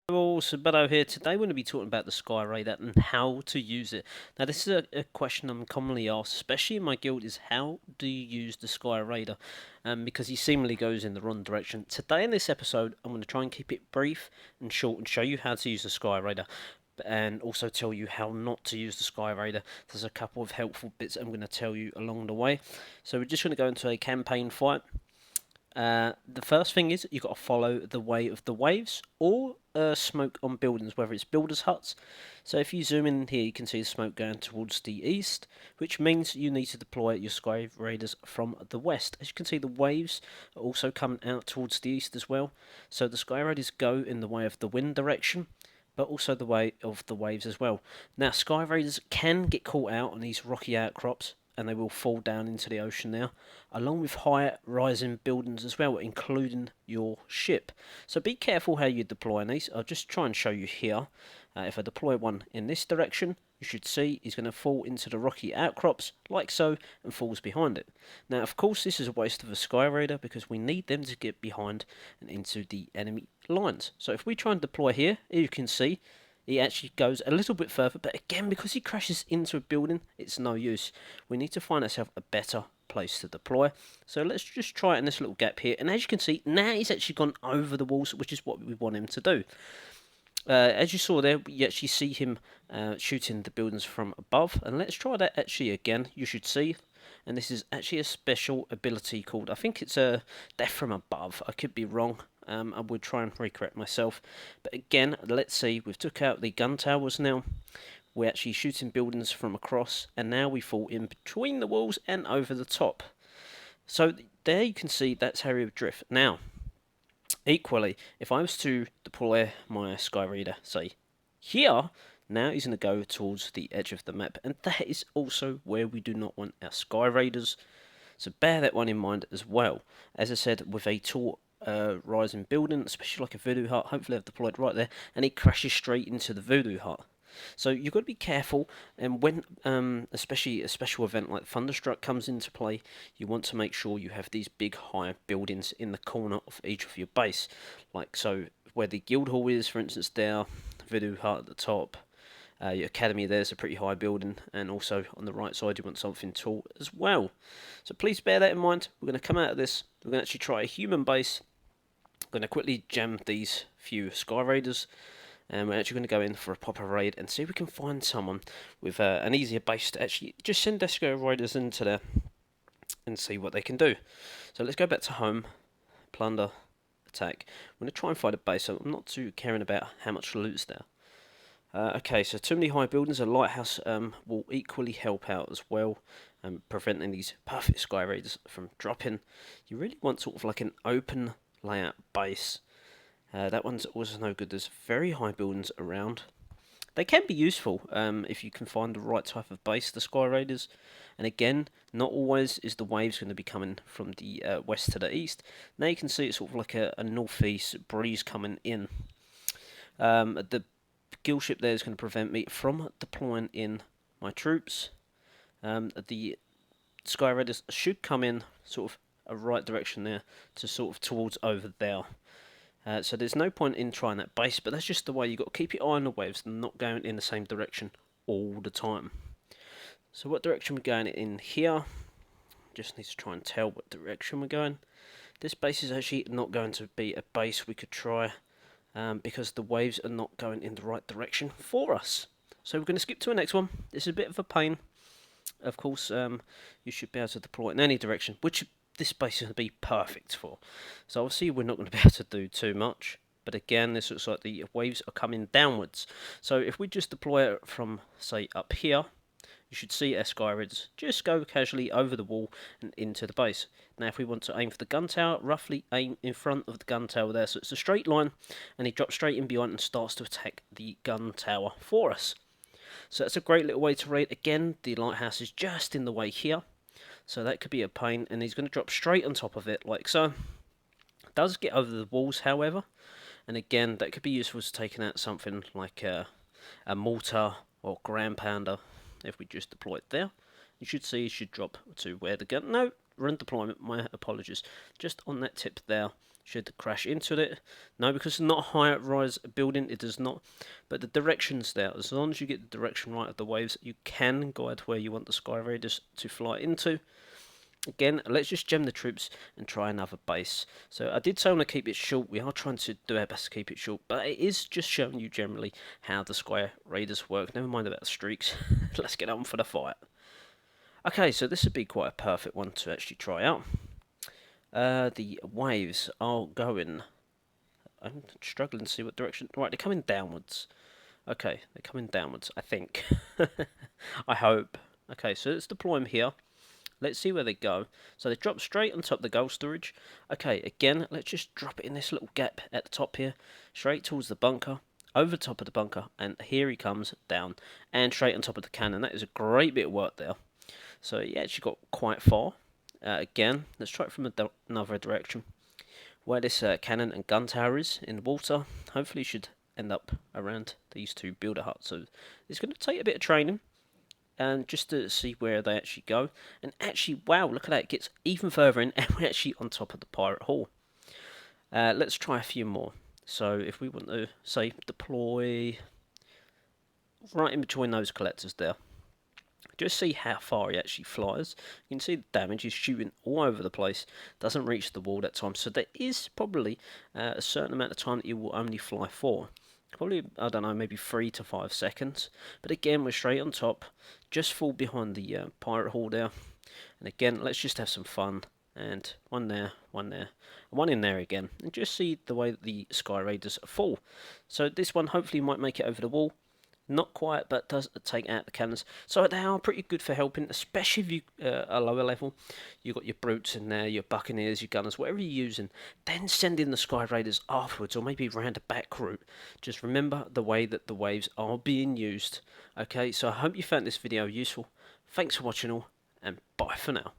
Hello, Sabado here. Today we're going to be talking about the Sky Raider and how to use it. Now this is a question I'm commonly asked, especially in my guild, is how do you use the Sky Raider? Because he seemingly goes in the wrong direction. Today in this episode I'm going to try and keep it brief and short and show you how to use the Sky Raider. And also tell you how not to use the Sky Raider. There's a couple of helpful bits I'm going to tell you along the way. So we're just going to go into a campaign fight. The first thing is you've got to follow the way of the waves or smoke on buildings, whether it's builders' huts. So if you zoom in here, you can see the smoke going towards the east, which means you need to deploy your Sky Raiders from the west. As you can see, the waves are also coming out towards the east as well. So the Sky Raiders go in the way of the wind direction, but also the way of the waves as well. Now, Sky Raiders can get caught out on these rocky outcrops, and they will fall down into the ocean now, along with high rising buildings as well, including your ship. So be careful how you deploy these. I'll just try and show you here. If I deploy one in this direction, you should see he's going to fall into the rocky outcrops, like so, and falls behind it. Now, of course, this is a waste of a Sky Raider because we need them to get behind and into the enemy lines. So if we try and deploy here, you can see he actually goes a little bit further, but again, because he crashes into a building, it's no use. We need to find ourselves a better place to deploy. So let's just try it in this little gap here. And as you can see, now he's actually gone over the walls, which is what we want him to do. As you saw there, you actually see him shooting the buildings from above. And let's try that actually again. You should see. And this is actually a special ability called, I think it's a death from above. I could be wrong. I would try and recorrect myself. But again, let's see. We've took out the gun towers now. We're actually shooting buildings from across. And now we fall in between the walls and over the top. So there you can see that's how we drift. Now, equally, if I was to deploy my Sky Reader, say, here, now he's going to go towards the edge of the map. And that is also where we do not want our Sky Raiders. So bear that one in mind as well. As I said, with a tall rising building, especially like a voodoo hut, hopefully I've deployed right there, and he crashes straight into the voodoo hut. So you've got to be careful, and when especially a special event like Thunderstruck comes into play, you want to make sure you have these big high buildings in the corner of each of your base, like so where the guild hall is, for instance, there, voodoo hut at the top. Your academy there's a pretty high building, and also on the right side you want something tall as well. So please bear that in mind. We're going to come out of this. We're going to actually try a human base. I'm going to quickly jam these few Sky Raiders, and we're actually going to go in for a proper raid and see if we can find someone with an easier base to actually just send their Sky Raiders into there and see what they can do. So let's go back to home, plunder, attack. I'm going to try and find a base, so I'm not too caring about how much loot's there. Okay, so too many high buildings. A lighthouse will equally help out as well, preventing these perfect Sky Raiders from dropping. You really want sort of like an open layout base. That one's also no good. There's very high buildings around. They can be useful if you can find the right type of base, the Sky Raiders. And again, not always is the waves going to be coming from the west to the east. Now you can see it's sort of like a northeast breeze coming in. The gill ship there is going to prevent me from deploying in my troops. The Sky Raiders should come in sort of a right direction there to sort of towards over there. So there's no point in trying that base, but that's just the way. You've got to keep your eye on the waves and not going in the same direction all the time. So what direction we're going in here? Just need to try and tell what direction we're going. This base is actually not going to be a base we could try, because the waves are not going in the right direction for us. So we're going to skip to the next one. This is a bit of a pain. Of course, you should be able to deploy it in any direction, which this base is going to be perfect for. So obviously we're not going to be able to do too much. But again, this looks like the waves are coming downwards. So if we just deploy it from, say, up here, you should see our Sky Raiders just go casually over the wall and into the base. Now if we want to aim for the gun tower, roughly aim in front of the gun tower there. So it's a straight line, and he drops straight in behind and starts to attack the gun tower for us. So that's a great little way to raid. Again, the lighthouse is just in the way here, so that could be a pain, and he's going to drop straight on top of it like so. Does get over the walls, however, and again that could be useful to taking out something like a mortar or ground pounder. If we just deploy it there, you should see it should drop to where the gun. No, run deployment. My apologies. Just on that tip there, Should crash into it? No, because it's not a high-rise building, it does not. But the direction's there. As long as you get the direction right of the waves, you can guide where you want the Sky Raiders to fly into. Again, let's just gem the troops and try another base. So I did say I want to keep it short. We are trying to do our best to keep it short, but it is just showing you generally how the Sky Raiders work. Never mind about the streaks. Let's get on for the fight. Okay, so this would be quite a perfect one to actually try out. The waves are going. I'm struggling to see what direction. Right, they're coming downwards. Okay, they're coming downwards, I think. I hope. Okay, so let's deploy them here. Let's see where they go. So they drop straight on top of the gold storage. Okay, again, let's just drop it in this little gap at the top here. Straight towards the bunker. Over top of the bunker. And here he comes down. And straight on top of the cannon. That is a great bit of work there. So he actually got quite far. Again, let's try it from another direction. Where this cannon and gun tower is in the water. Hopefully should end up around these two builder huts. So it's going to take a bit of training. And just to see where they actually go. And actually, wow, look at that, it gets even further in, and we're actually on top of the pirate hall. Let's try a few more. So if we want to, say, deploy right in between those collectors there. Just see how far he actually flies. You can see the damage, he's shooting all over the place. Doesn't reach the wall that time, so there is probably a certain amount of time that you will only fly for. Probably, I don't know, maybe 3 to 5 seconds. But again, we're straight on top. Just fall behind the pirate hall there. And again, let's just have some fun. And one there, and one in there again. And just see the way that the Sky Raiders fall. So this one hopefully might make it over the wall. Not quite, but does take out the cannons. So they are pretty good for helping, especially if you are lower level. You've got your brutes in there, your buccaneers, your gunners, whatever you're using. Then send in the Sky Raiders afterwards, or maybe round a back route. Just remember the way that the waves are being used. Okay, so I hope you found this video useful. Thanks for watching all, and bye for now.